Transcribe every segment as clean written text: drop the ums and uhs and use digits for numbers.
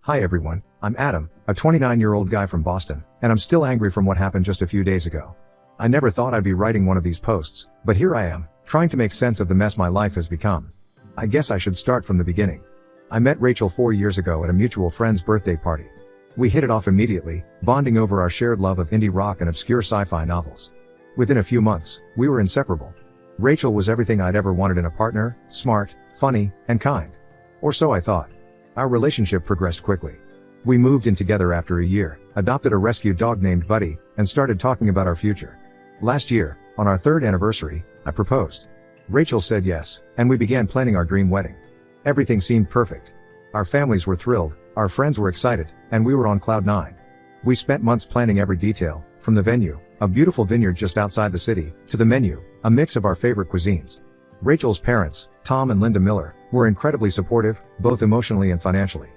Hi everyone, I'm Adam, a 29-year-old guy from Boston, and I'm still angry from what happened just a few days ago. I never thought I'd be writing one of these posts, but here I am, trying to make sense of the mess my life has become. I guess I should start from the beginning. I met Rachel 4 years ago at a mutual friend's birthday party. We hit it off immediately, bonding over our shared love of indie rock and obscure sci-fi novels. Within a few months, we were inseparable. Rachel was everything I'd ever wanted in a partner: smart, funny, and kind. Or so I thought. Our relationship progressed quickly. We moved in together after a year, adopted a rescue dog named Buddy, and started talking about our future. Last year, on our 3rd anniversary, I proposed. Rachel said yes, and we began planning our dream wedding. Everything seemed perfect. Our families were thrilled, our friends were excited, and we were on cloud 9. We spent months planning every detail, from the venue, a beautiful vineyard just outside the city, to the menu, a mix of our favorite cuisines. Rachel's parents, Tom and Linda Miller, were incredibly supportive, both emotionally and financially.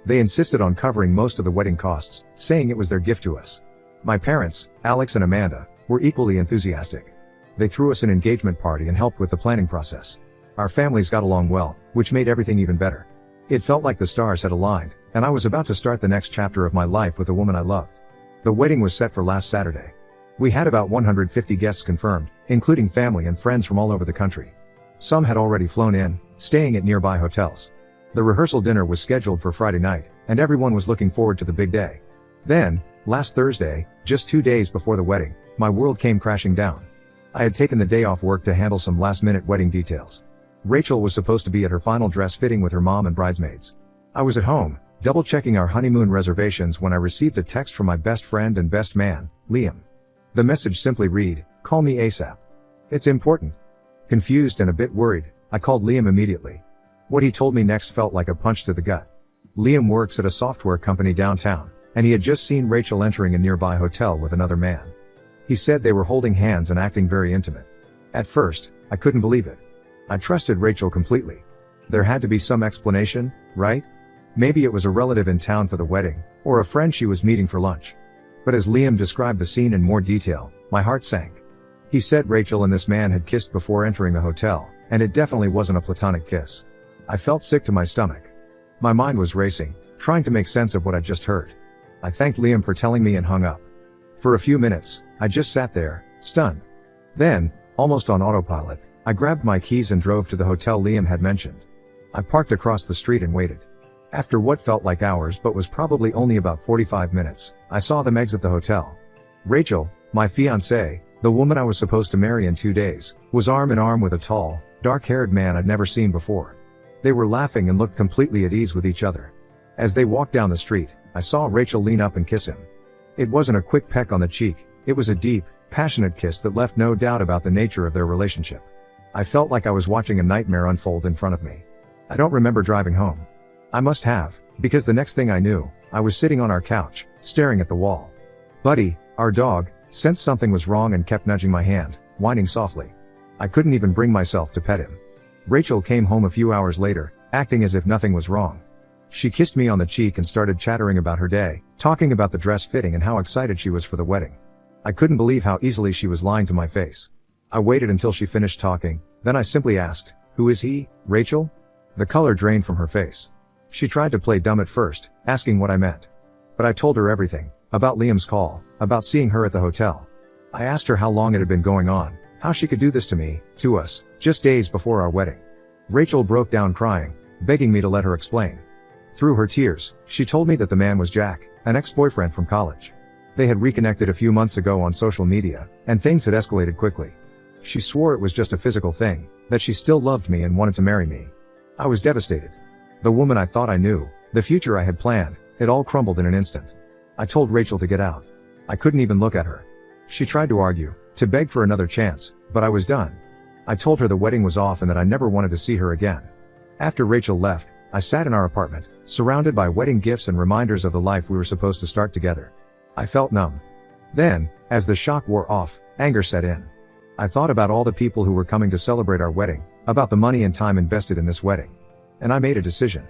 They insisted on covering most of the wedding costs, saying it was their gift to us. My parents, Alex and Amanda, were equally enthusiastic. They threw us an engagement party and helped with the planning process. Our families got along well, which made everything even better. It felt like the stars had aligned, and I was about to start the next chapter of my life with the woman I loved. The wedding was set for last Saturday. We had about 150 guests confirmed, including family and friends from all over the country. Some had already flown in, staying at nearby hotels. The rehearsal dinner was scheduled for Friday night, and everyone was looking forward to the big day. Then, last Thursday, just 2 days before the wedding, my world came crashing down. I had taken the day off work to handle some last-minute wedding details. Rachel was supposed to be at her final dress fitting with her mom and bridesmaids. I was at home, double-checking our honeymoon reservations when I received a text from my best friend and best man, Liam. The message simply read, "Call me ASAP. It's important." Confused and a bit worried, I called Liam immediately. What he told me next felt like a punch to the gut. Liam works at a software company downtown, and he had just seen Rachel entering a nearby hotel with another man. He said they were holding hands and acting very intimate. At first, I couldn't believe it. I trusted Rachel completely. There had to be some explanation, right? Maybe it was a relative in town for the wedding, or a friend she was meeting for lunch. But as Liam described the scene in more detail, my heart sank. He said Rachel and this man had kissed before entering the hotel, and it definitely wasn't a platonic kiss. I felt sick to my stomach. My mind was racing, trying to make sense of what I'd just heard. I thanked Liam for telling me and hung up. For a few minutes, I just sat there, stunned. Then, almost on autopilot, I grabbed my keys and drove to the hotel Liam had mentioned. I parked across the street and waited. After what felt like hours but was probably only about 45 minutes, I saw them exit the hotel. Rachel, my fiancée, the woman I was supposed to marry in 2 days, was arm in arm with a tall, dark-haired man I'd never seen before. They were laughing and looked completely at ease with each other. As they walked down the street, I saw Rachel lean up and kiss him. It wasn't a quick peck on the cheek, it was a deep, passionate kiss that left no doubt about the nature of their relationship. I felt like I was watching a nightmare unfold in front of me. I don't remember driving home. I must have, because the next thing I knew, I was sitting on our couch, staring at the wall. Buddy, our dog, sensed something was wrong and kept nudging my hand, whining softly. I couldn't even bring myself to pet him. Rachel came home a few hours later, acting as if nothing was wrong. She kissed me on the cheek and started chattering about her day, talking about the dress fitting and how excited she was for the wedding. I couldn't believe how easily she was lying to my face. I waited until she finished talking, then I simply asked, "Who is he, Rachel?" The color drained from her face. She tried to play dumb at first, asking what I meant. But I told her everything, about Liam's call, about seeing her at the hotel. I asked her how long it had been going on, how she could do this to me, to us, just days before our wedding. Rachel broke down crying, begging me to let her explain. Through her tears, she told me that the man was Jack, an ex-boyfriend from college. They had reconnected a few months ago on social media, and things had escalated quickly. She swore it was just a physical thing, that she still loved me and wanted to marry me. I was devastated. The woman I thought I knew, the future I had planned, it all crumbled in an instant. I told Rachel to get out. I couldn't even look at her. She tried to argue, to beg for another chance, but I was done. I told her the wedding was off and that I never wanted to see her again. After Rachel left, I sat in our apartment, surrounded by wedding gifts and reminders of the life we were supposed to start together. I felt numb. Then, as the shock wore off, anger set in. I thought about all the people who were coming to celebrate our wedding, about the money and time invested in this wedding. And I made a decision.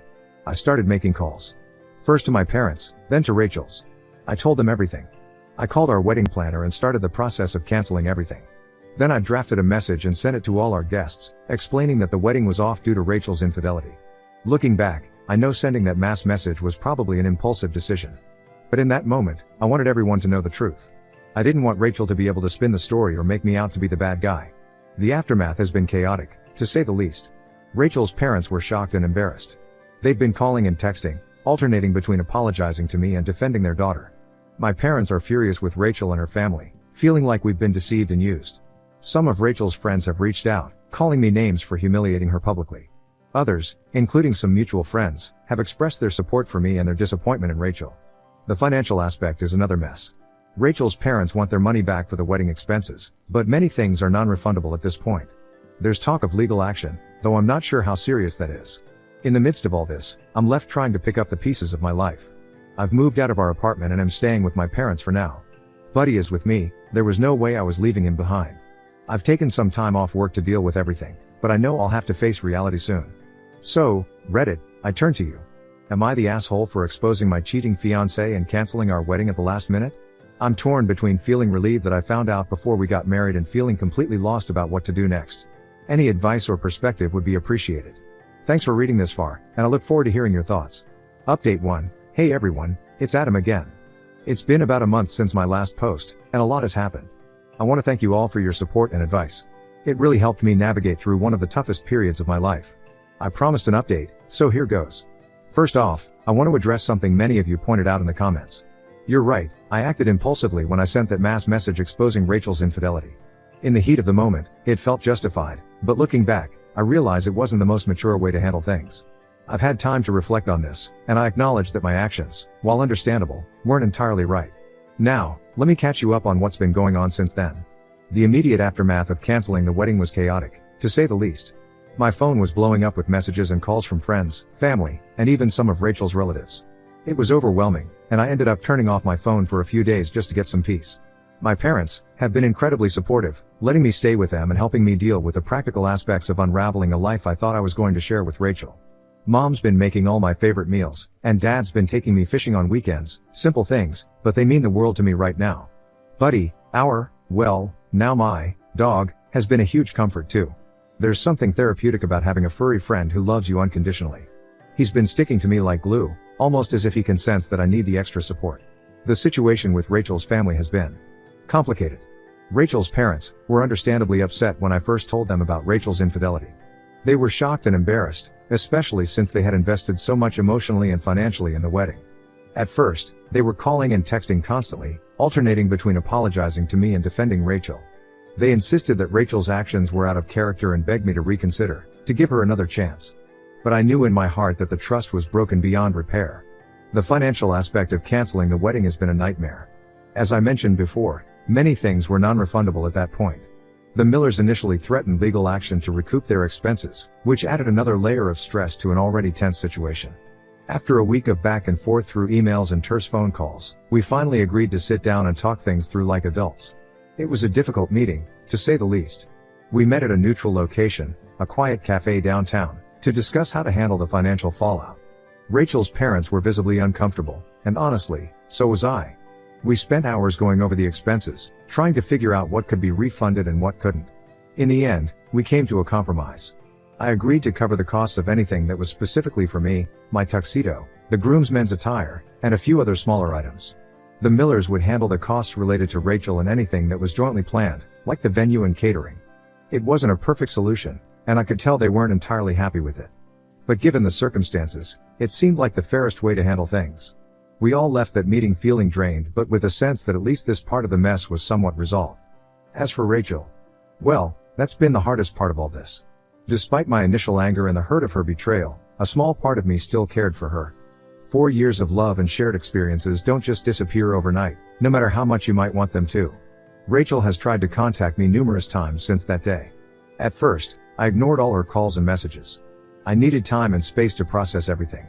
I started making calls. First to my parents, then to Rachel's. I told them everything. I called our wedding planner and started the process of canceling everything. Then I drafted a message and sent it to all our guests, explaining that the wedding was off due to Rachel's infidelity. Looking back, I know sending that mass message was probably an impulsive decision. But in that moment, I wanted everyone to know the truth. I didn't want Rachel to be able to spin the story or make me out to be the bad guy. The aftermath has been chaotic, to say the least. Rachel's parents were shocked and embarrassed. They've been calling and texting, alternating between apologizing to me and defending their daughter. My parents are furious with Rachel and her family, feeling like we've been deceived and used. Some of Rachel's friends have reached out, calling me names for humiliating her publicly. Others, including some mutual friends, have expressed their support for me and their disappointment in Rachel. The financial aspect is another mess. Rachel's parents want their money back for the wedding expenses, but many things are non-refundable at this point. There's talk of legal action, though I'm not sure how serious that is. In the midst of all this, I'm left trying to pick up the pieces of my life. I've moved out of our apartment and am staying with my parents for now. Buddy is with me, there was no way I was leaving him behind. I've taken some time off work to deal with everything, but I know I'll have to face reality soon. So, Reddit, I turn to you. Am I the asshole for exposing my cheating fiancé and canceling our wedding at the last minute? I'm torn between feeling relieved that I found out before we got married and feeling completely lost about what to do next. Any advice or perspective would be appreciated. Thanks for reading this far, and I look forward to hearing your thoughts. Update 1. Hey everyone, it's Adam again. It's been about a month since my last post, and a lot has happened. I want to thank you all for your support and advice. It really helped me navigate through one of the toughest periods of my life. I promised an update, so here goes. First off, I want to address something many of you pointed out in the comments. You're right, I acted impulsively when I sent that mass message exposing Rachel's infidelity. In the heat of the moment, it felt justified, but looking back, I realize it wasn't the most mature way to handle things. I've had time to reflect on this, and I acknowledge that my actions, while understandable, weren't entirely right. Now, let me catch you up on what's been going on since then. The immediate aftermath of canceling the wedding was chaotic, to say the least. My phone was blowing up with messages and calls from friends, family, and even some of Rachel's relatives. It was overwhelming, and I ended up turning off my phone for a few days just to get some peace. My parents have been incredibly supportive, letting me stay with them and helping me deal with the practical aspects of unraveling a life I thought I was going to share with Rachel. Mom's been making all my favorite meals, and Dad's been taking me fishing on weekends, simple things, but they mean the world to me right now. Buddy, now my dog, has been a huge comfort too. There's something therapeutic about having a furry friend who loves you unconditionally. He's been sticking to me like glue, almost as if he can sense that I need the extra support. The situation with Rachel's family has been complicated. Rachel's parents were understandably upset when I first told them about Rachel's infidelity. They were shocked and embarrassed, especially since they had invested so much emotionally and financially in the wedding. At first, they were calling and texting constantly, alternating between apologizing to me and defending Rachel. They insisted that Rachel's actions were out of character and begged me to reconsider, to give her another chance. But I knew in my heart that the trust was broken beyond repair. The financial aspect of canceling the wedding has been a nightmare. As I mentioned before, many things were non-refundable at that point. The Millers initially threatened legal action to recoup their expenses, which added another layer of stress to an already tense situation. After a week of back and forth through emails and terse phone calls, we finally agreed to sit down and talk things through like adults. It was a difficult meeting, to say the least. We met at a neutral location, a quiet cafe downtown, to discuss how to handle the financial fallout. Rachel's parents were visibly uncomfortable, and honestly, so was I. We spent hours going over the expenses, trying to figure out what could be refunded and what couldn't. In the end, we came to a compromise. I agreed to cover the costs of anything that was specifically for me, my tuxedo, the groomsmen's attire, and a few other smaller items. The Millers would handle the costs related to Rachel and anything that was jointly planned, like the venue and catering. It wasn't a perfect solution, and I could tell they weren't entirely happy with it. But given the circumstances, it seemed like the fairest way to handle things. We all left that meeting feeling drained but with a sense that at least this part of the mess was somewhat resolved. As for Rachel, well, that's been the hardest part of all this. Despite my initial anger and the hurt of her betrayal, a small part of me still cared for her. 4 years of love and shared experiences don't just disappear overnight, no matter how much you might want them to. Rachel has tried to contact me numerous times since that day. At first, I ignored all her calls and messages. I needed time and space to process everything.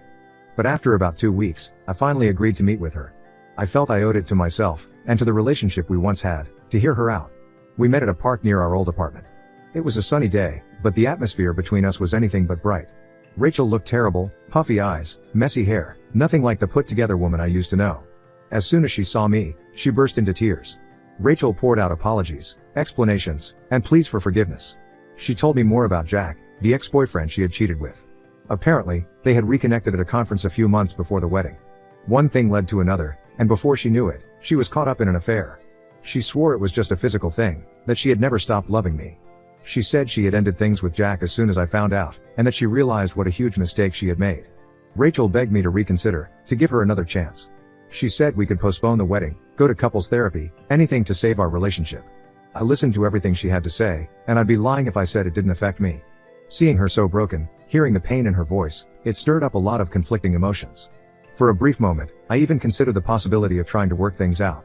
But after about 2 weeks, I finally agreed to meet with her. I felt I owed it to myself, and to the relationship we once had, to hear her out. We met at a park near our old apartment. It was a sunny day, but the atmosphere between us was anything but bright. Rachel looked terrible, puffy eyes, messy hair, nothing like the put-together woman I used to know. As soon as she saw me, she burst into tears. Rachel poured out apologies, explanations, and pleas for forgiveness. She told me more about Jack, the ex-boyfriend she had cheated with. Apparently, they had reconnected at a conference a few months before the wedding. One thing led to another, and before she knew it, she was caught up in an affair. She swore it was just a physical thing, that she had never stopped loving me. She said she had ended things with Jack as soon as I found out, and that she realized what a huge mistake she had made. Rachel begged me to reconsider, to give her another chance. She said we could postpone the wedding, go to couples therapy, anything to save our relationship. I listened to everything she had to say, and I'd be lying if I said it didn't affect me. Seeing her so broken, hearing the pain in her voice, it stirred up a lot of conflicting emotions. For a brief moment, I even considered the possibility of trying to work things out.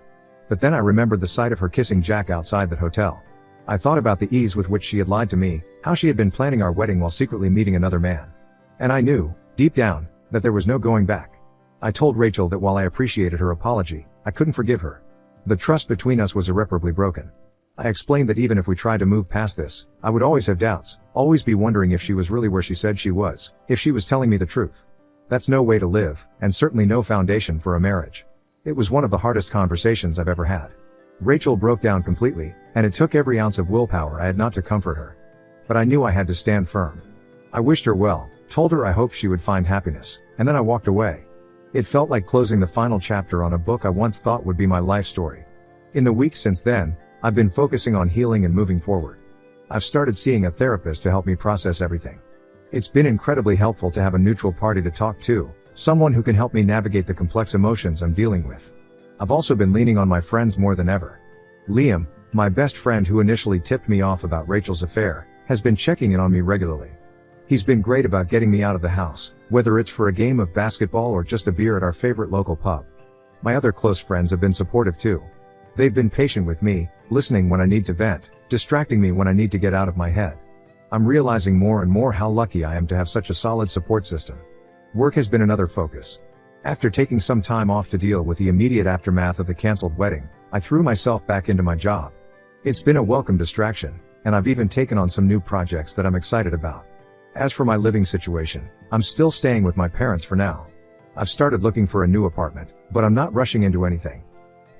But then I remembered the sight of her kissing Jack outside that hotel. I thought about the ease with which she had lied to me, how she had been planning our wedding while secretly meeting another man. And I knew, deep down, that there was no going back. I told Rachel that while I appreciated her apology, I couldn't forgive her. The trust between us was irreparably broken. I explained that even if we tried to move past this, I would always have doubts, always be wondering if she was really where she said she was, if she was telling me the truth. That's no way to live, and certainly no foundation for a marriage. It was one of the hardest conversations I've ever had. Rachel broke down completely, and it took every ounce of willpower I had not to comfort her. But I knew I had to stand firm. I wished her well, told her I hoped she would find happiness, and then I walked away. It felt like closing the final chapter on a book I once thought would be my life story. In the weeks since then, I've been focusing on healing and moving forward. I've started seeing a therapist to help me process everything. It's been incredibly helpful to have a neutral party to talk to, someone who can help me navigate the complex emotions I'm dealing with. I've also been leaning on my friends more than ever. Liam, my best friend who initially tipped me off about Rachel's affair, has been checking in on me regularly. He's been great about getting me out of the house, whether it's for a game of basketball or just a beer at our favorite local pub. My other close friends have been supportive too. They've been patient with me, listening when I need to vent, distracting me when I need to get out of my head. I'm realizing more and more how lucky I am to have such a solid support system. Work has been another focus. After taking some time off to deal with the immediate aftermath of the canceled wedding, I threw myself back into my job. It's been a welcome distraction, and I've even taken on some new projects that I'm excited about. As for my living situation, I'm still staying with my parents for now. I've started looking for a new apartment, but I'm not rushing into anything.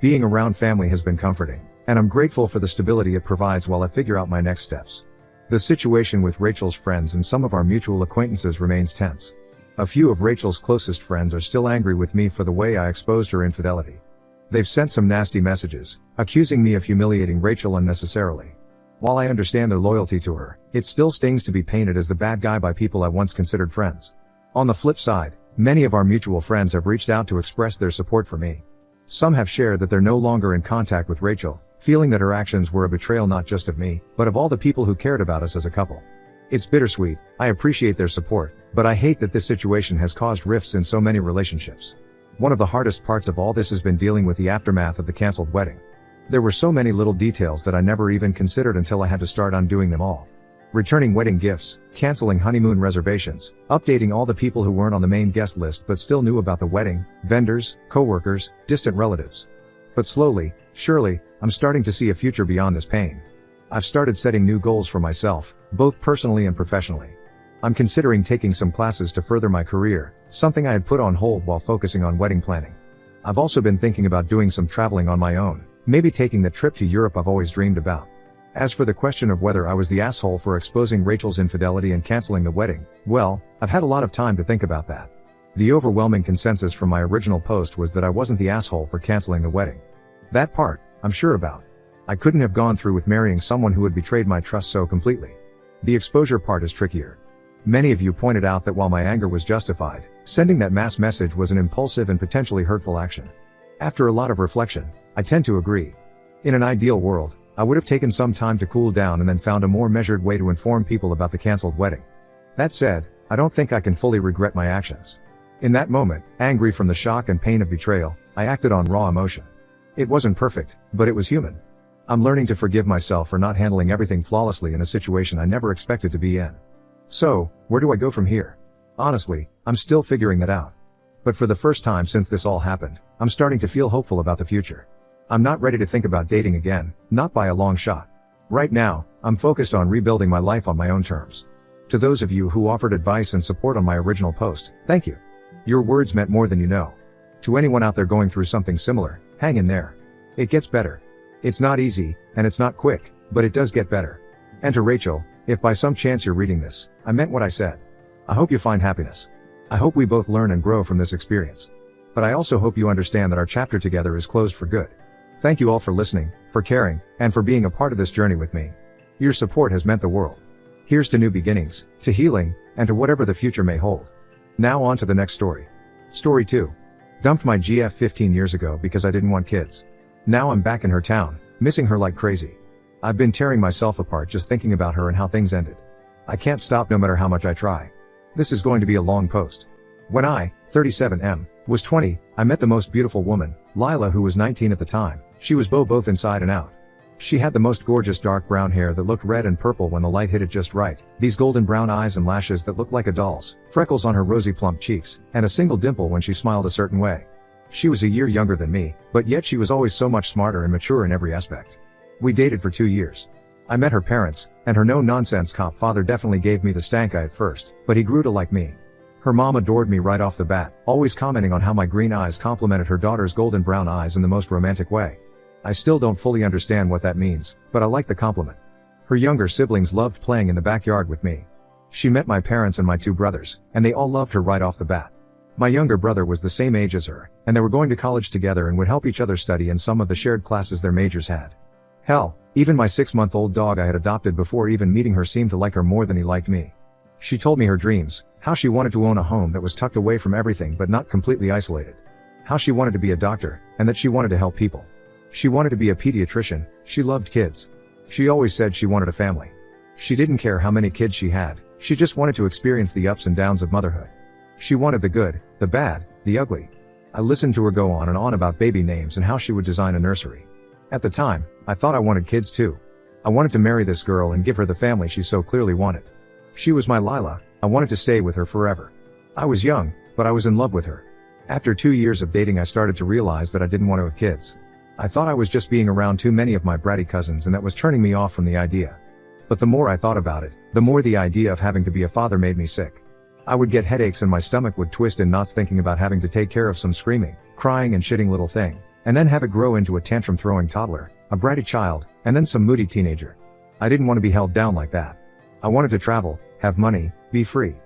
Being around family has been comforting, and I'm grateful for the stability it provides while I figure out my next steps. The situation with Rachel's friends and some of our mutual acquaintances remains tense. A few of Rachel's closest friends are still angry with me for the way I exposed her infidelity. They've sent some nasty messages, accusing me of humiliating Rachel unnecessarily. While I understand their loyalty to her, it still stings to be painted as the bad guy by people I once considered friends. On the flip side, many of our mutual friends have reached out to express their support for me. Some have shared that they're no longer in contact with Rachel, feeling that her actions were a betrayal not just of me, but of all the people who cared about us as a couple. It's bittersweet. I appreciate their support, but I hate that this situation has caused rifts in so many relationships. One of the hardest parts of all this has been dealing with the aftermath of the canceled wedding. There were so many little details that I never even considered until I had to start undoing them all. Returning wedding gifts, canceling honeymoon reservations, updating all the people who weren't on the main guest list but still knew about the wedding, vendors, co-workers, distant relatives. But slowly, surely, I'm starting to see a future beyond this pain. I've started setting new goals for myself, both personally and professionally. I'm considering taking some classes to further my career, something I had put on hold while focusing on wedding planning. I've also been thinking about doing some traveling on my own, maybe taking the trip to Europe I've always dreamed about. As for the question of whether I was the asshole for exposing Rachel's infidelity and canceling the wedding, well, I've had a lot of time to think about that. The overwhelming consensus from my original post was that I wasn't the asshole for canceling the wedding. That part, I'm sure about. I couldn't have gone through with marrying someone who had betrayed my trust so completely. The exposure part is trickier. Many of you pointed out that while my anger was justified, sending that mass message was an impulsive and potentially hurtful action. After a lot of reflection, I tend to agree. In an ideal world, I would have taken some time to cool down and then found a more measured way to inform people about the canceled wedding. That said, I don't think I can fully regret my actions. In that moment, angry from the shock and pain of betrayal, I acted on raw emotion. It wasn't perfect, but it was human. I'm learning to forgive myself for not handling everything flawlessly in a situation I never expected to be in. So, where do I go from here? Honestly, I'm still figuring that out. But for the first time since this all happened, I'm starting to feel hopeful about the future. I'm not ready to think about dating again, not by a long shot. Right now, I'm focused on rebuilding my life on my own terms. To those of you who offered advice and support on my original post, thank you. Your words meant more than you know. To anyone out there going through something similar, hang in there. It gets better. It's not easy, and it's not quick, but it does get better. And to Rachel, if by some chance you're reading this, I meant what I said. I hope you find happiness. I hope we both learn and grow from this experience. But I also hope you understand that our chapter together is closed for good. Thank you all for listening, for caring, and for being a part of this journey with me. Your support has meant the world. Here's to new beginnings, to healing, and to whatever the future may hold. Now on to the next story. Story 2. Dumped my GF 15 years ago because I didn't want kids. Now I'm back in her town, missing her like crazy. I've been tearing myself apart just thinking about her and how things ended. I can't stop no matter how much I try. This is going to be a long post. When I, 37M, was 20, I met the most beautiful woman, Lila, who was 19 at the time. She was both inside and out. She had the most gorgeous dark brown hair that looked red and purple when the light hit it just right, these golden brown eyes and lashes that looked like a doll's, freckles on her rosy plump cheeks, and a single dimple when she smiled a certain way. She was a year younger than me, but yet she was always so much smarter and mature in every aspect. We dated for 2 years. I met her parents, and her no-nonsense cop father definitely gave me the stank eye at first, but he grew to like me. Her mom adored me right off the bat, always commenting on how my green eyes complemented her daughter's golden brown eyes in the most romantic way. I still don't fully understand what that means, but I like the compliment. Her younger siblings loved playing in the backyard with me. She met my parents and my 2 brothers, and they all loved her right off the bat. My younger brother was the same age as her, and they were going to college together and would help each other study in some of the shared classes their majors had. Hell, even my 6-month-old dog I had adopted before even meeting her seemed to like her more than he liked me. She told me her dreams, how she wanted to own a home that was tucked away from everything but not completely isolated. How she wanted to be a doctor, and that she wanted to help people. She wanted to be a pediatrician, she loved kids. She always said she wanted a family. She didn't care how many kids she had, she just wanted to experience the ups and downs of motherhood. She wanted the good, the bad, the ugly. I listened to her go on and on about baby names and how she would design a nursery. At the time, I thought I wanted kids too. I wanted to marry this girl and give her the family she so clearly wanted. She was my Lila, I wanted to stay with her forever. I was young, but I was in love with her. After 2 years of dating I started to realize that I didn't want to have kids. I thought I was just being around too many of my bratty cousins and that was turning me off from the idea. But the more I thought about it, the more the idea of having to be a father made me sick. I would get headaches and my stomach would twist in knots thinking about having to take care of some screaming, crying and shitting little thing, and then have it grow into a tantrum-throwing toddler, a bratty child, and then some moody teenager. I didn't want to be held down like that. I wanted to travel, have money, be free.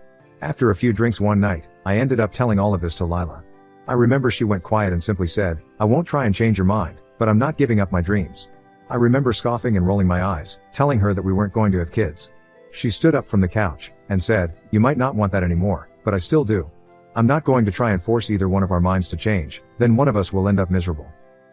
After a few drinks one night, I ended up telling all of this to Lila. I remember she went quiet and simply said, "I won't try and change your mind, but I'm not giving up my dreams." I remember scoffing and rolling my eyes, telling her that we weren't going to have kids. She stood up from the couch, and said, "You might not want that anymore, but I still do. I'm not going to try and force either one of our minds to change, then one of us will end up miserable."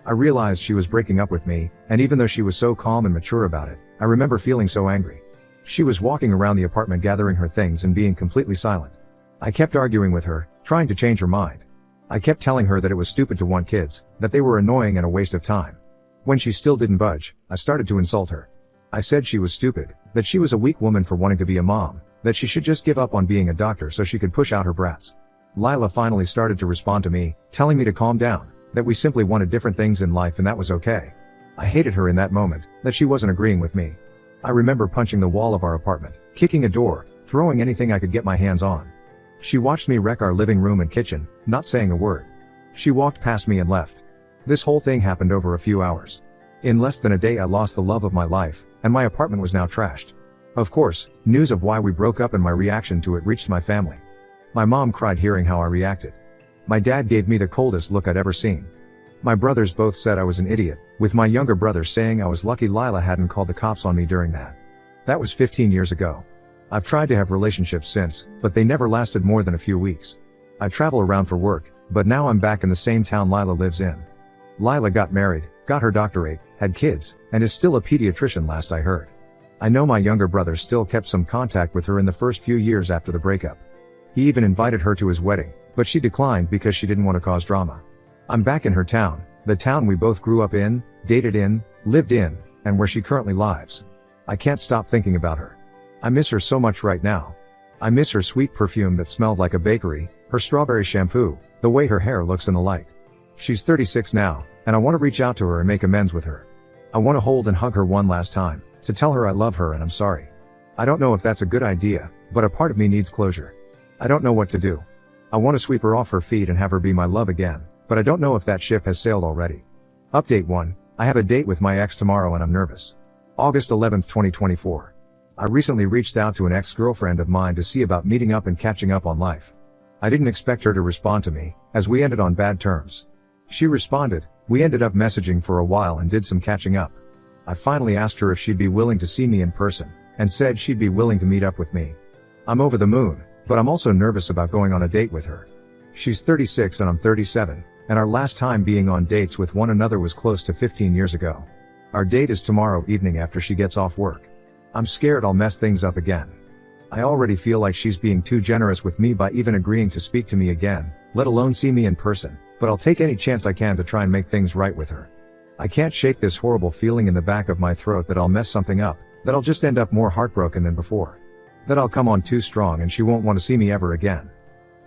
I realized she was breaking up with me, and even though she was so calm and mature about it, I remember feeling so angry. She was walking around the apartment gathering her things and being completely silent. I kept arguing with her, trying to change her mind. I kept telling her that it was stupid to want kids, that they were annoying and a waste of time. When she still didn't budge, I started to insult her. I said she was stupid, that she was a weak woman for wanting to be a mom, that she should just give up on being a doctor so she could push out her brats. Lila finally started to respond to me, telling me to calm down, that we simply wanted different things in life and that was okay. I hated her in that moment, that she wasn't agreeing with me. I remember punching the wall of our apartment, kicking a door, throwing anything I could get my hands on. She watched me wreck our living room and kitchen, not saying a word. She walked past me and left. This whole thing happened over a few hours. In less than a day I lost the love of my life, and my apartment was now trashed. Of course, news of why we broke up and my reaction to it reached my family. My mom cried hearing how I reacted. My dad gave me the coldest look I'd ever seen. My brothers both said I was an idiot, with my younger brother saying I was lucky Lila hadn't called the cops on me during that. That was 15 years ago. I've tried to have relationships since, but they never lasted more than a few weeks. I travel around for work, but now I'm back in the same town Lila lives in. Lila got married, got her doctorate, had kids, and is still a pediatrician last I heard. I know my younger brother still kept some contact with her in the first few years after the breakup. He even invited her to his wedding, but she declined because she didn't want to cause drama. I'm back in her town, the town we both grew up in, dated in, lived in, and where she currently lives. I can't stop thinking about her. I miss her so much right now. I miss her sweet perfume that smelled like a bakery, her strawberry shampoo, the way her hair looks in the light. She's 36 now, and I want to reach out to her and make amends with her. I want to hold and hug her one last time, to tell her I love her and I'm sorry. I don't know if that's a good idea, but a part of me needs closure. I don't know what to do. I want to sweep her off her feet and have her be my love again, but I don't know if that ship has sailed already. Update 1. I have a date with my ex tomorrow and I'm nervous. August 11, 2024. I recently reached out to an ex-girlfriend of mine to see about meeting up and catching up on life. I didn't expect her to respond to me, as we ended on bad terms. She responded, we ended up messaging for a while and did some catching up. I finally asked her if she'd be willing to see me in person, and said she'd be willing to meet up with me. I'm over the moon, but I'm also nervous about going on a date with her. She's 36 and I'm 37, and our last time being on dates with one another was close to 15 years ago. Our date is tomorrow evening after she gets off work. I'm scared I'll mess things up again. I already feel like she's being too generous with me by even agreeing to speak to me again, let alone see me in person, but I'll take any chance I can to try and make things right with her. I can't shake this horrible feeling in the back of my throat that I'll mess something up, that I'll just end up more heartbroken than before. That I'll come on too strong and she won't want to see me ever again.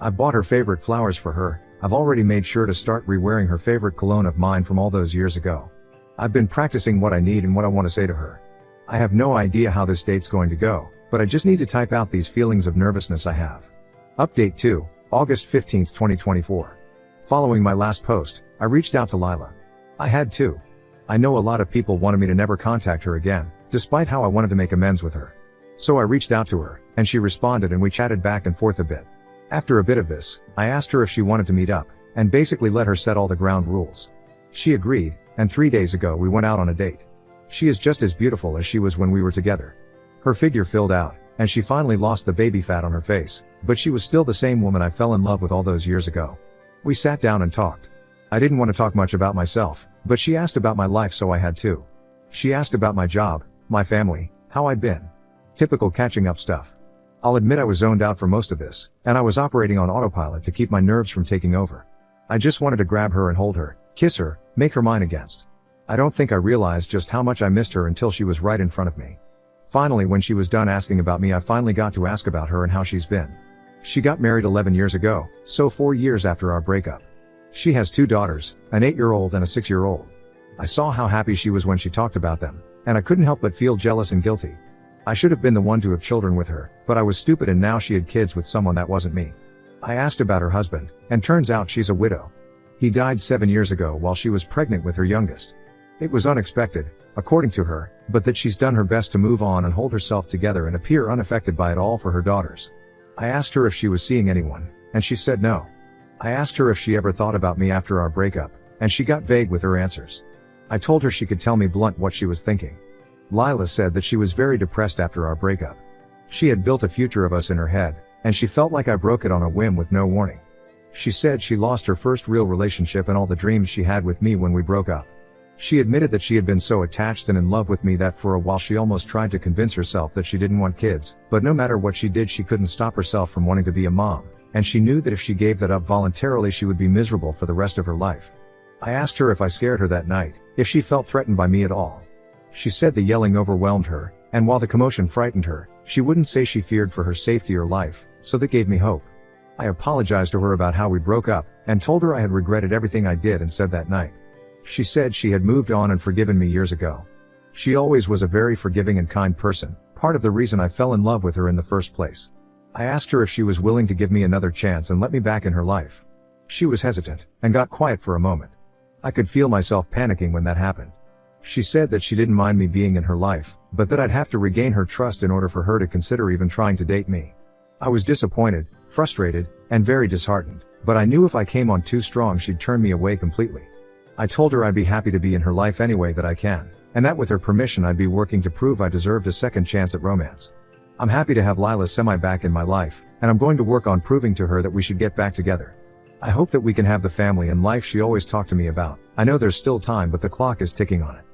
I've bought her favorite flowers for her, I've already made sure to start re-wearing her favorite cologne of mine from all those years ago. I've been practicing what I need and what I want to say to her. I have no idea how this date's going to go, but I just need to type out these feelings of nervousness I have. Update 2, August 15, 2024. Following my last post, I reached out to Lila. I had to. I know a lot of people wanted me to never contact her again, despite how I wanted to make amends with her. So I reached out to her, and she responded and we chatted back and forth a bit. After a bit of this, I asked her if she wanted to meet up, and basically let her set all the ground rules. She agreed, and 3 days ago we went out on a date. She is just as beautiful as she was when we were together. Her figure filled out, and she finally lost the baby fat on her face, but she was still the same woman I fell in love with all those years ago. We sat down and talked. I didn't want to talk much about myself, but she asked about my life so I had to. She asked about my job, my family, how I'd been. Typical catching up stuff. I'll admit I was zoned out for most of this, and I was operating on autopilot to keep my nerves from taking over. I just wanted to grab her and hold her, kiss her, make her mine against. I don't think I realized just how much I missed her until she was right in front of me. Finally, when she was done asking about me, I finally got to ask about her and how she's been. She got married 11 years ago, so 4 years after our breakup. She has 2 daughters, an 8-year-old and a 6-year-old. I saw how happy she was when she talked about them, and I couldn't help but feel jealous and guilty. I should have been the one to have children with her, but I was stupid and now she had kids with someone that wasn't me. I asked about her husband, and turns out she's a widow. He died 7 years ago while she was pregnant with her youngest. It was unexpected, according to her, but that she's done her best to move on and hold herself together and appear unaffected by it all for her daughters. I asked her if she was seeing anyone, and she said no. I asked her if she ever thought about me after our breakup, and she got vague with her answers. I told her she could tell me blunt what she was thinking. Lila said that she was very depressed after our breakup. She had built a future of us in her head, and she felt like I broke it on a whim with no warning. She said she lost her first real relationship and all the dreams she had with me when we broke up. She admitted that she had been so attached and in love with me that for a while she almost tried to convince herself that she didn't want kids, but no matter what she did she couldn't stop herself from wanting to be a mom, and she knew that if she gave that up voluntarily she would be miserable for the rest of her life. I asked her if I scared her that night, if she felt threatened by me at all. She said the yelling overwhelmed her, and while the commotion frightened her, she wouldn't say she feared for her safety or life, so that gave me hope. I apologized to her about how we broke up, and told her I had regretted everything I did and said that night. She said she had moved on and forgiven me years ago. She always was a very forgiving and kind person, part of the reason I fell in love with her in the first place. I asked her if she was willing to give me another chance and let me back in her life. She was hesitant, and got quiet for a moment. I could feel myself panicking when that happened. She said that she didn't mind me being in her life, but that I'd have to regain her trust in order for her to consider even trying to date me. I was disappointed, frustrated, and very disheartened, but I knew if I came on too strong she'd turn me away completely. I told her I'd be happy to be in her life any way that I can, and that with her permission I'd be working to prove I deserved a second chance at romance. I'm happy to have Lila Semi back in my life, and I'm going to work on proving to her that we should get back together. I hope that we can have the family and life she always talked to me about. I know there's still time, but the clock is ticking on it.